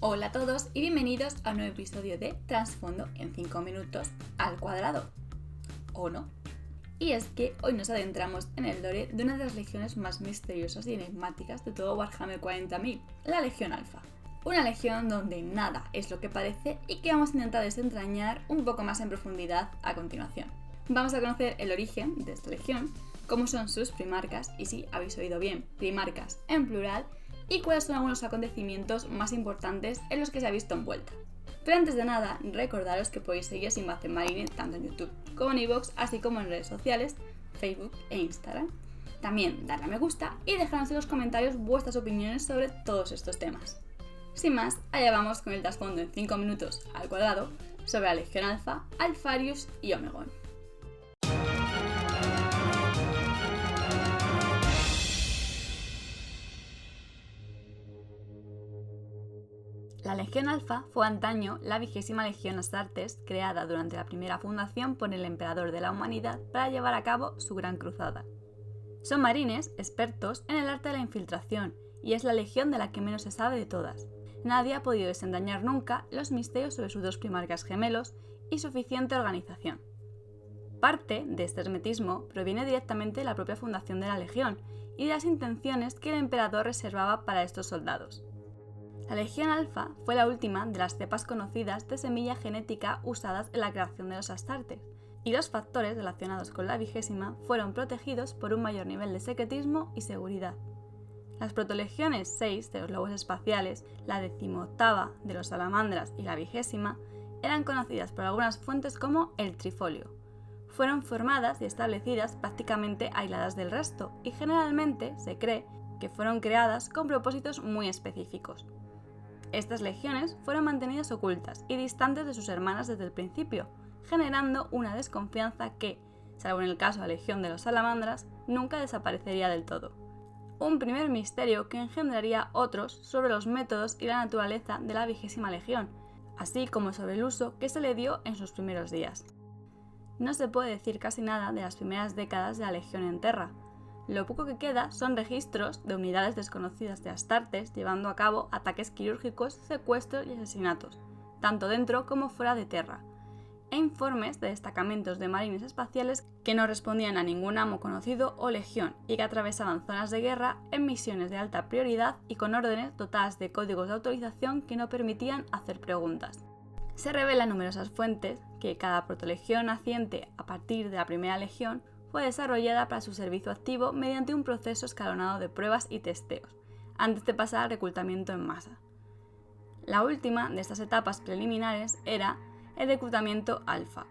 Hola a todos y bienvenidos a un nuevo episodio de Trasfondo en 5 minutos al cuadrado. ¿O no? Y es que hoy nos adentramos en el lore de una de las legiones más misteriosas y enigmáticas de todo Warhammer 40.000, la Legión Alfa. Una legión donde nada es lo que parece y que vamos a intentar desentrañar un poco más en profundidad a continuación. Vamos a conocer el origen de esta legión, cómo son sus primarcas, y sí, habéis oído bien, primarcas en plural, y cuáles son algunos acontecimientos más importantes en los que se ha visto envuelta. Pero antes de nada, recordaros que podéis seguir Sin Base Marine tanto en YouTube como en iVoox, así como en redes sociales, Facebook e Instagram. También darle a me gusta y dejadnos en los comentarios vuestras opiniones sobre todos estos temas. Sin más, allá vamos con el trasfondo en 5 minutos al cuadrado sobre la Legión Alfa, Alfarius y Omegon. La Legión Alfa fue antaño la 20ª Legión Astartes, creada durante la primera fundación por el Emperador de la Humanidad para llevar a cabo su gran cruzada. Son marines expertos en el arte de la infiltración y es la legión de la que menos se sabe de todas. Nadie ha podido desentrañar nunca los misterios sobre sus dos primarcas gemelos y su eficiente organización. Parte de este hermetismo proviene directamente de la propia fundación de la legión y de las intenciones que el emperador reservaba para estos soldados. La Legión Alfa fue la última de las cepas conocidas de semilla genética usadas en la creación de los Astartes, y los factores relacionados con la 20ª fueron protegidos por un mayor nivel de secretismo y seguridad. Las protolegiones 6 de los lobos espaciales, la 18ª de los salamandras y la 20ª eran conocidas por algunas fuentes como el Trifolio. Fueron formadas y establecidas prácticamente aisladas del resto y generalmente se cree que fueron creadas con propósitos muy específicos. Estas legiones fueron mantenidas ocultas y distantes de sus hermanas desde el principio, generando una desconfianza que, salvo en el caso de la Legión de los Salamandras, nunca desaparecería del todo. Un primer misterio que engendraría otros sobre los métodos y la naturaleza de la 20ª Legión, así como sobre el uso que se le dio en sus primeros días. No se puede decir casi nada de las primeras décadas de la Legión en Terra. Lo poco que queda son registros de unidades desconocidas de Astartes llevando a cabo ataques quirúrgicos, secuestros y asesinatos, tanto dentro como fuera de Terra, e informes de destacamentos de marines espaciales que no respondían a ningún amo conocido o legión y que atravesaban zonas de guerra en misiones de alta prioridad y con órdenes dotadas de códigos de autorización que no permitían hacer preguntas. Se revelan numerosas fuentes que cada protolegión naciente a partir de la primera legión fue desarrollada para su servicio activo mediante un proceso escalonado de pruebas y testeos, antes de pasar al reclutamiento en masa. La última de estas etapas preliminares era el reclutamiento alfa.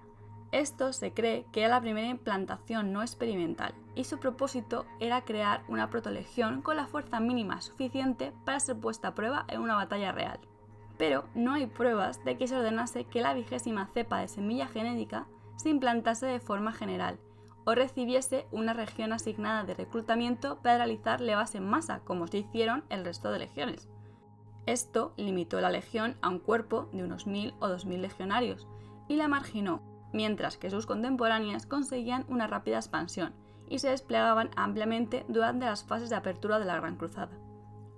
Esto se cree que era la primera implantación no experimental, y su propósito era crear una protolegión con la fuerza mínima suficiente para ser puesta a prueba en una batalla real. Pero no hay pruebas de que se ordenase que la 20ª cepa de semilla genética se implantase de forma general, o recibiese una región asignada de reclutamiento para realizar levas en masa, como se hicieron el resto de legiones. Esto limitó la legión a un cuerpo de unos 1000 o 2000 legionarios y la marginó, mientras que sus contemporáneas conseguían una rápida expansión y se desplegaban ampliamente durante las fases de apertura de la Gran Cruzada.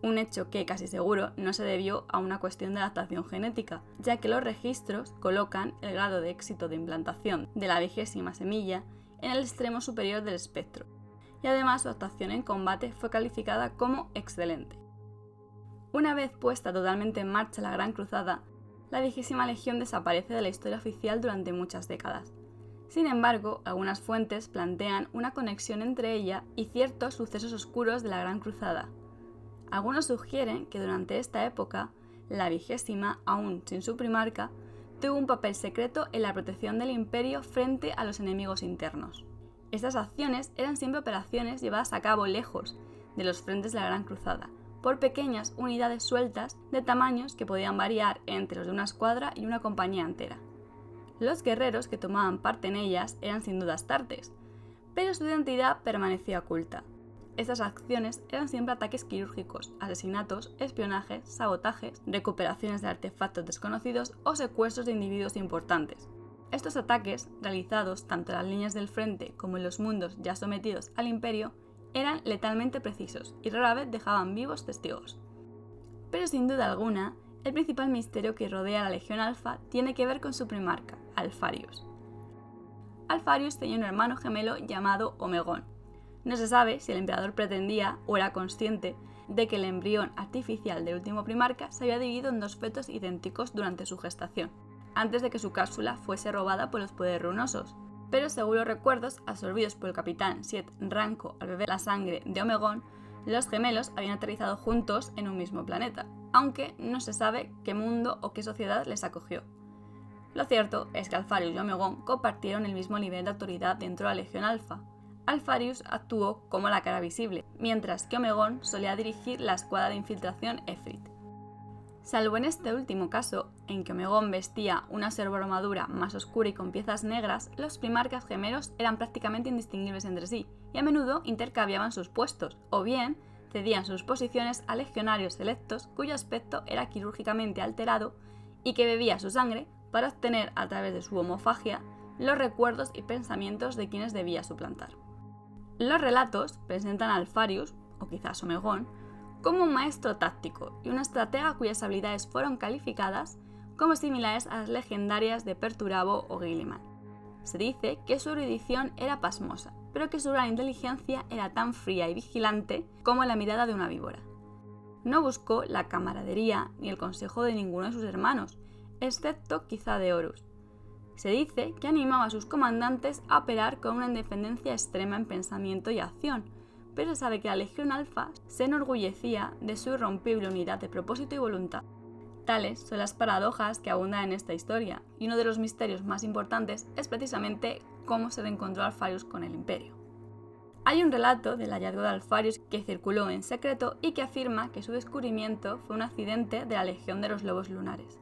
Un hecho que casi seguro no se debió a una cuestión de adaptación genética, ya que los registros colocan el grado de éxito de implantación de la 20ª semilla en el extremo superior del espectro, y además su actuación en combate fue calificada como excelente. Una vez puesta totalmente en marcha la Gran Cruzada, la 20ª Legión desaparece de la historia oficial durante muchas décadas. Sin embargo, algunas fuentes plantean una conexión entre ella y ciertos sucesos oscuros de la Gran Cruzada. Algunos sugieren que durante esta época, la 20ª, aún sin su primarca, tuvo un papel secreto en la protección del imperio frente a los enemigos internos. Estas acciones eran siempre operaciones llevadas a cabo lejos de los frentes de la Gran Cruzada, por pequeñas unidades sueltas de tamaños que podían variar entre los de una escuadra y una compañía entera. Los guerreros que tomaban parte en ellas eran sin duda Astartes, pero su identidad permanecía oculta. Estas acciones eran siempre ataques quirúrgicos, asesinatos, espionajes, sabotajes, recuperaciones de artefactos desconocidos o secuestros de individuos importantes. Estos ataques, realizados tanto en las líneas del frente como en los mundos ya sometidos al imperio, eran letalmente precisos y rara vez dejaban vivos testigos. Pero sin duda alguna, el principal misterio que rodea a la Legión Alfa tiene que ver con su primarca, Alpharius. Alpharius tenía un hermano gemelo llamado Omegón. No se sabe si el emperador pretendía o era consciente de que el embrión artificial del último primarca se había dividido en 2 fetos idénticos durante su gestación, antes de que su cápsula fuese robada por los poderes ruinosos. Pero según los recuerdos absorbidos por el capitán Siet Ranco al beber la sangre de Omegón, los gemelos habían aterrizado juntos en un mismo planeta, aunque no se sabe qué mundo o qué sociedad les acogió. Lo cierto es que Alpharius y Omegón compartieron el mismo nivel de autoridad dentro de la Legión Alfa. Alpharius actuó como la cara visible, mientras que Omegón solía dirigir la escuadra de infiltración Efrit. Salvo en este último caso, en que Omegón vestía una servoarmadura más oscura y con piezas negras, los primarcas gemelos eran prácticamente indistinguibles entre sí, y a menudo intercambiaban sus puestos, o bien cedían sus posiciones a legionarios selectos cuyo aspecto era quirúrgicamente alterado y que bebía su sangre para obtener a través de su homofagia los recuerdos y pensamientos de quienes debía suplantar. Los relatos presentan a Alpharius, o quizás Omegón, como un maestro táctico y una estratega cuyas habilidades fueron calificadas como similares a las legendarias de Perturabo o Guilliman. Se dice que su erudición era pasmosa, pero que su gran inteligencia era tan fría y vigilante como la mirada de una víbora. No buscó la camaradería ni el consejo de ninguno de sus hermanos, excepto quizá de Horus. Se dice que animaba a sus comandantes a operar con una independencia extrema en pensamiento y acción, pero se sabe que la Legión Alfa se enorgullecía de su irrompible unidad de propósito y voluntad. Tales son las paradojas que abundan en esta historia, y uno de los misterios más importantes es precisamente cómo se reencontró Alpharius con el Imperio. Hay un relato del hallazgo de Alpharius que circuló en secreto y que afirma que su descubrimiento fue un accidente de la Legión de los Lobos Lunares.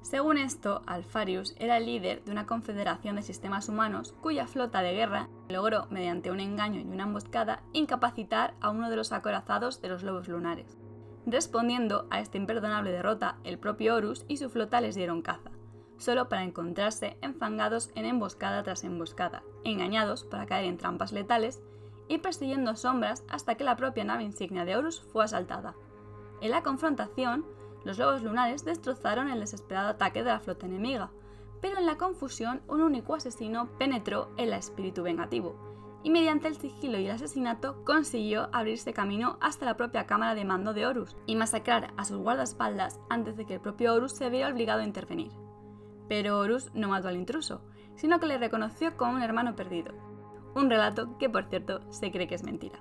Según esto, Alpharius era el líder de una confederación de sistemas humanos cuya flota de guerra logró, mediante un engaño y una emboscada, incapacitar a uno de los acorazados de los Lobos Lunares. Respondiendo a esta imperdonable derrota, el propio Horus y su flota les dieron caza, solo para encontrarse enfangados en emboscada tras emboscada, engañados para caer en trampas letales y persiguiendo sombras hasta que la propia nave insignia de Horus fue asaltada. En la confrontación, los Lobos Lunares destrozaron el desesperado ataque de la flota enemiga, pero en la confusión un único asesino penetró el espíritu vengativo, y mediante el sigilo y el asesinato consiguió abrirse camino hasta la propia cámara de mando de Horus y masacrar a sus guardaespaldas antes de que el propio Horus se viera obligado a intervenir. Pero Horus no mató al intruso, sino que le reconoció como un hermano perdido. Un relato que, por cierto, se cree que es mentira.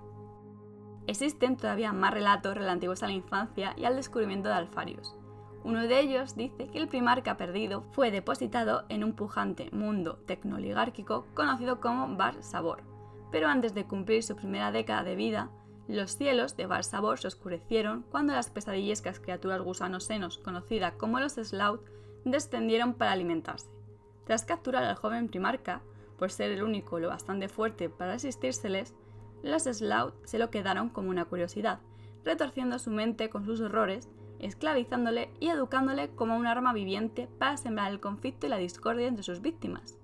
Existen todavía más relatos relativos a la infancia y al descubrimiento de Alpharius. Uno de ellos dice que el primarca perdido fue depositado en un pujante mundo tecnoligárquico conocido como Bar Sabor, pero antes de cumplir su primera década de vida, los cielos de Bar Sabor se oscurecieron cuando las pesadillescas criaturas gusanosenos conocidas como los Slaut descendieron para alimentarse. Tras capturar al joven primarca, por ser el único lo bastante fuerte para resistírseles, los Slaut se lo quedaron como una curiosidad, retorciendo su mente con sus horrores, esclavizándole y educándole como un arma viviente para sembrar el conflicto y la discordia entre sus víctimas.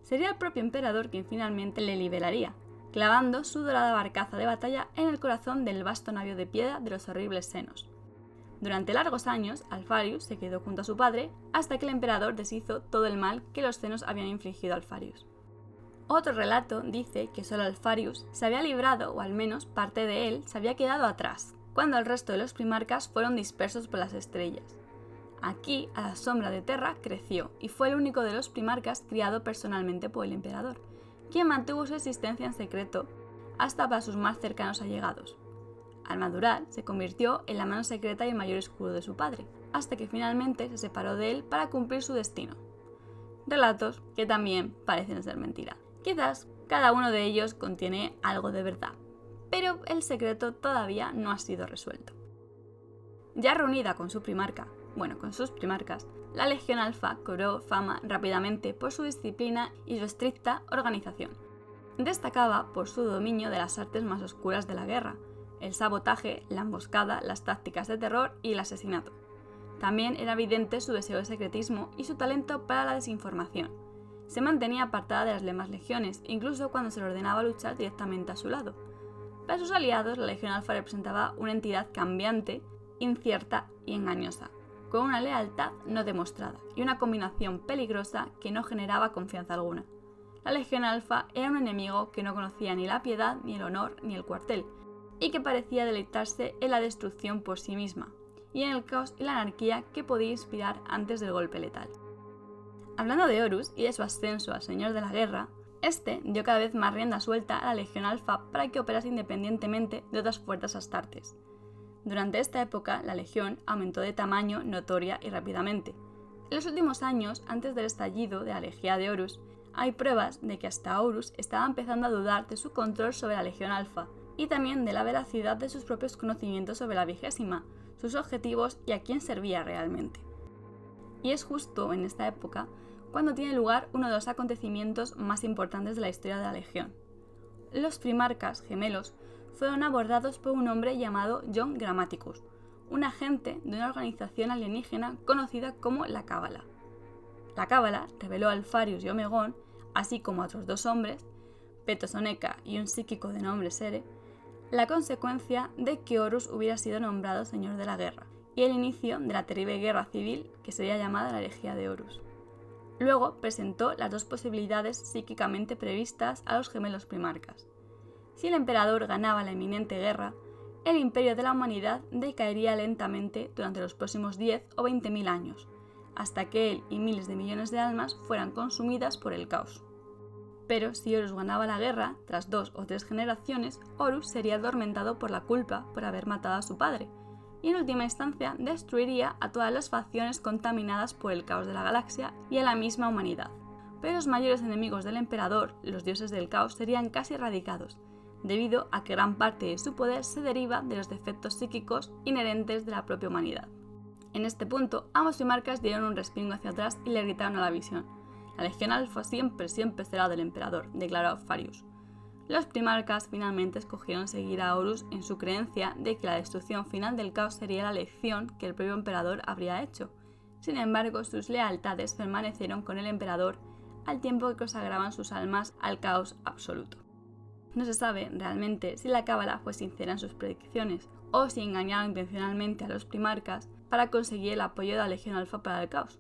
Sería el propio emperador quien finalmente le liberaría, clavando su dorada barcaza de batalla en el corazón del vasto navío de piedra de los horribles senos. Durante largos años, Alpharius se quedó junto a su padre hasta que el emperador deshizo todo el mal que los senos habían infligido a Alpharius. Otro relato dice que solo Alpharius se había librado, o al menos parte de él se había quedado atrás, cuando el resto de los primarcas fueron dispersos por las estrellas. Aquí, a la sombra de Terra, creció y fue el único de los primarcas criado personalmente por el emperador, quien mantuvo su existencia en secreto hasta para sus más cercanos allegados. Al madurar, se convirtió en la mano secreta y el mayor escudo de su padre, hasta que finalmente se separó de él para cumplir su destino. Relatos que también parecen ser mentira. Quizás cada uno de ellos contiene algo de verdad, pero el secreto todavía no ha sido resuelto. Ya reunida con sus primarcas, la Legión Alfa cobró fama rápidamente por su disciplina y su estricta organización. Destacaba por su dominio de las artes más oscuras de la guerra, el sabotaje, la emboscada, las tácticas de terror y el asesinato. También era evidente su deseo de secretismo y su talento para la desinformación. Se mantenía apartada de las demás legiones, incluso cuando se le ordenaba luchar directamente a su lado. Para sus aliados, la Legión Alfa representaba una entidad cambiante, incierta y engañosa, con una lealtad no demostrada y una combinación peligrosa que no generaba confianza alguna. La Legión Alfa era un enemigo que no conocía ni la piedad, ni el honor, ni el cuartel, y que parecía deleitarse en la destrucción por sí misma, y en el caos y la anarquía que podía inspirar antes del golpe letal. Hablando de Horus y de su ascenso al Señor de la Guerra, este dio cada vez más rienda suelta a la Legión Alfa para que operase independientemente de otras fuerzas astartes. Durante esta época, la Legión aumentó de tamaño notoria y rápidamente. En los últimos años, antes del estallido de la Legía de Horus, hay pruebas de que hasta Horus estaba empezando a dudar de su control sobre la Legión Alfa y también de la veracidad de sus propios conocimientos sobre la Vigésima, sus objetivos y a quién servía realmente. Y es justo en esta época cuando tiene lugar uno de los acontecimientos más importantes de la historia de la Legión. Los primarcas gemelos fueron abordados por un hombre llamado John Grammaticus, un agente de una organización alienígena conocida como la Cábala. La Cábala reveló a Alpharius y Omegón, así como a otros dos hombres, Petosoneca y un psíquico de nombre Sere, la consecuencia de que Horus hubiera sido nombrado Señor de la Guerra, y el inicio de la terrible guerra civil que sería llamada la Herejía de Horus. Luego presentó las dos posibilidades psíquicamente previstas a los gemelos primarcas. Si el emperador ganaba la inminente guerra, el imperio de la humanidad decaería lentamente durante los próximos 10 o 20.000 años, hasta que él y miles de millones de almas fueran consumidas por el caos. Pero si Horus ganaba la guerra, tras 2 o 3 generaciones, Horus sería atormentado por la culpa por haber matado a su padre, y en última instancia destruiría a todas las facciones contaminadas por el caos de la galaxia y a la misma humanidad. Pero los mayores enemigos del emperador, los dioses del caos, serían casi erradicados, debido a que gran parte de su poder se deriva de los defectos psíquicos inherentes de la propia humanidad. En este punto, ambos primarcas dieron un respingo hacia atrás y le gritaron a la visión: «La Legión Alfa siempre será del emperador», declaró Alpharius. Los primarcas finalmente escogieron seguir a Horus en su creencia de que la destrucción final del caos sería la elección que el propio emperador habría hecho. Sin embargo, sus lealtades permanecieron con el emperador al tiempo que consagraban sus almas al caos absoluto. No se sabe realmente si la Cábala fue sincera en sus predicciones o si engañaron intencionalmente a los primarcas para conseguir el apoyo de la Legión Alfa para el caos.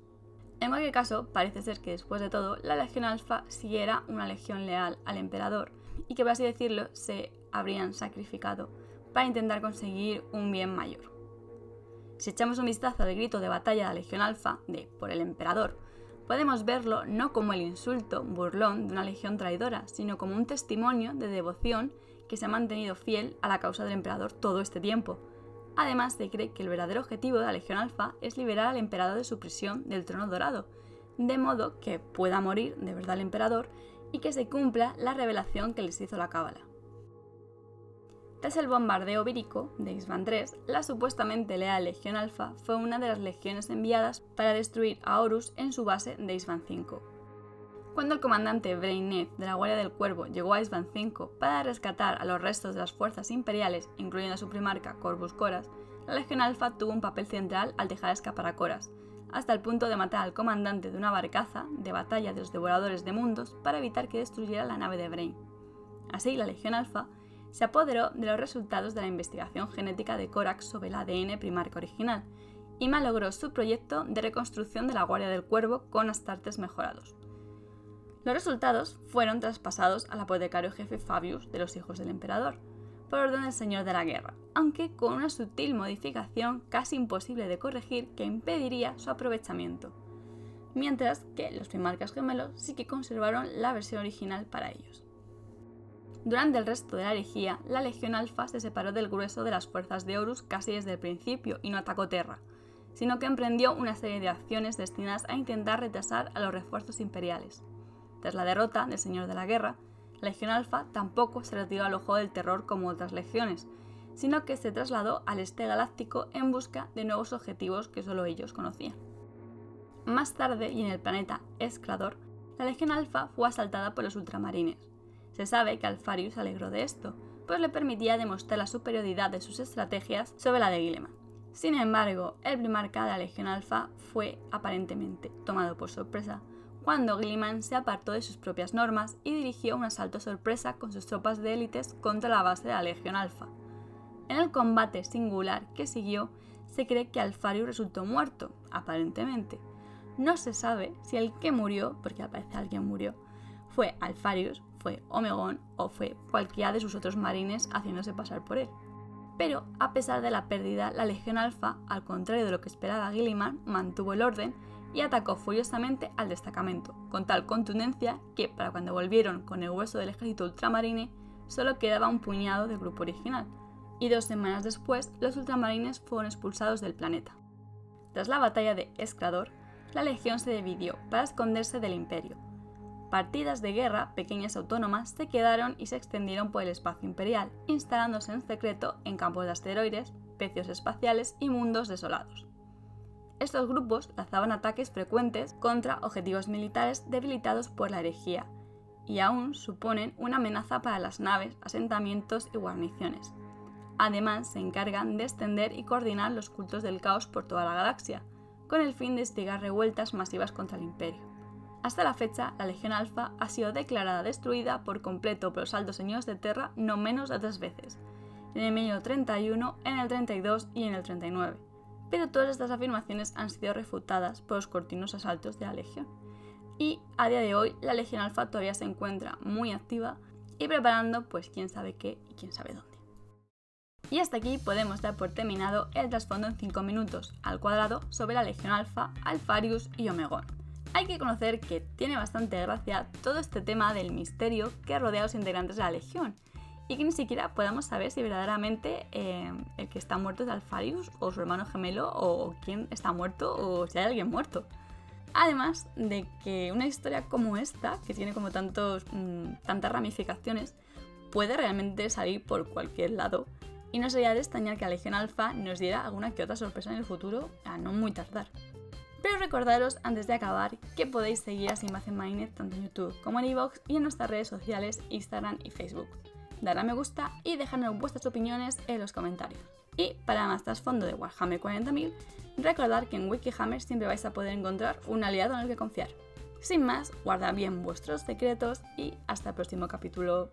En cualquier caso, parece ser que después de todo, la Legión Alfa sí era una legión leal al emperador y que, por así decirlo, se habrían sacrificado para intentar conseguir un bien mayor. Si echamos un vistazo al grito de batalla de la Legión Alfa, de «por el emperador», podemos verlo no como el insulto burlón de una legión traidora, sino como un testimonio de devoción que se ha mantenido fiel a la causa del emperador todo este tiempo. Además, se cree que el verdadero objetivo de la Legión Alfa es liberar al emperador de su prisión del trono dorado, de modo que pueda morir de verdad el emperador y que se cumpla la revelación que les hizo la Cábala. Tras el bombardeo vírico de Isvan III, la supuestamente leal Legión Alfa fue una de las legiones enviadas para destruir a Horus en su base de Isvan V. Cuando el comandante Brynnev de la Guardia del Cuervo llegó a Isvan V para rescatar a los restos de las fuerzas imperiales, incluyendo a su primarca Corvus Coras, la Legión Alfa tuvo un papel central al dejar escapar a Coras, hasta el punto de matar al comandante de una barcaza de batalla de los Devoradores de Mundos para evitar que destruyera la nave de Brain. Así, la Legión Alfa se apoderó de los resultados de la investigación genética de Corax sobre el ADN primarca original y malogró su proyecto de reconstrucción de la Guardia del Cuervo con astartes mejorados. Los resultados fueron traspasados al apotecario jefe Fabius de los Hijos del Emperador, por orden del Señor de la Guerra, aunque con una sutil modificación casi imposible de corregir que impediría su aprovechamiento, mientras que los primarcas gemelos sí que conservaron la versión original para ellos. Durante el resto de la herejía, la Legión Alfa se separó del grueso de las fuerzas de Horus casi desde el principio y no atacó Terra, sino que emprendió una serie de acciones destinadas a intentar retrasar a los refuerzos imperiales. Tras la derrota del Señor de la Guerra, la Legión Alfa tampoco se retiró al ojo del terror como otras legiones, sino que se trasladó al este galáctico en busca de nuevos objetivos que solo ellos conocían. Más tarde, y en el planeta Esclador, la Legión Alfa fue asaltada por los ultramarines. Se sabe que Alpharius se alegró de esto, pues le permitía demostrar la superioridad de sus estrategias sobre la de Guilliman. Sin embargo, el primarca de la Legión Alfa fue, aparentemente, tomado por sorpresa cuando Guilliman se apartó de sus propias normas y dirigió un asalto sorpresa con sus tropas de élites contra la base de la Legión Alfa. En el combate singular que siguió, se cree que Alpharius resultó muerto, aparentemente. No se sabe si el que murió, porque al parecer alguien murió, fue Alpharius, fue Omegon o fue cualquiera de sus otros marines haciéndose pasar por él. Pero, a pesar de la pérdida, la Legión Alfa, al contrario de lo que esperaba Guilliman, mantuvo el orden y atacó furiosamente al destacamento, con tal contundencia que, para cuando volvieron con el hueso del ejército ultramarine, solo quedaba un puñado del grupo original, y 2 semanas después los ultramarines fueron expulsados del planeta. Tras la batalla de Esclador, la Legión se dividió para esconderse del Imperio. Partidas de guerra, pequeñas autónomas, se quedaron y se extendieron por el espacio imperial, instalándose en secreto en campos de asteroides, pecios espaciales y mundos desolados. Estos grupos lanzaban ataques frecuentes contra objetivos militares debilitados por la herejía, y aún suponen una amenaza para las naves, asentamientos y guarniciones. Además, se encargan de extender y coordinar los cultos del caos por toda la galaxia, con el fin de instigar revueltas masivas contra el Imperio. Hasta la fecha, la Legión Alfa ha sido declarada destruida por completo por los altos señores de Terra no menos de 3 veces, en el 1031, en el 32 y en el 39. Pero todas estas afirmaciones han sido refutadas por los continuos asaltos de la Legión. Y a día de hoy, la Legión Alfa todavía se encuentra muy activa y preparando pues quién sabe qué y quién sabe dónde. Y hasta aquí podemos dar por terminado el trasfondo en 5 minutos al cuadrado sobre la Legión Alfa, Alpharius y Omegon. Hay que conocer que tiene bastante gracia todo este tema del misterio que rodea a los integrantes de la Legión y que ni siquiera podamos saber si verdaderamente el que está muerto es Alpharius o su hermano gemelo o quién está muerto o si hay alguien muerto. Además de que una historia como esta, que tiene como tantas ramificaciones, puede realmente salir por cualquier lado y no sería de extrañar que la Legión Alfa nos diera alguna que otra sorpresa en el futuro a no muy tardar. Pero recordaros, antes de acabar, que podéis seguir a Invasion Marine tanto en YouTube como en iVoox y en nuestras redes sociales Instagram y Facebook. Dar a me gusta y dejadnos vuestras opiniones en los comentarios. Y para más trasfondo de Warhammer 40.000, recordad que en Wikihammer siempre vais a poder encontrar un aliado en el que confiar. Sin más, guardad bien vuestros secretos y hasta el próximo capítulo.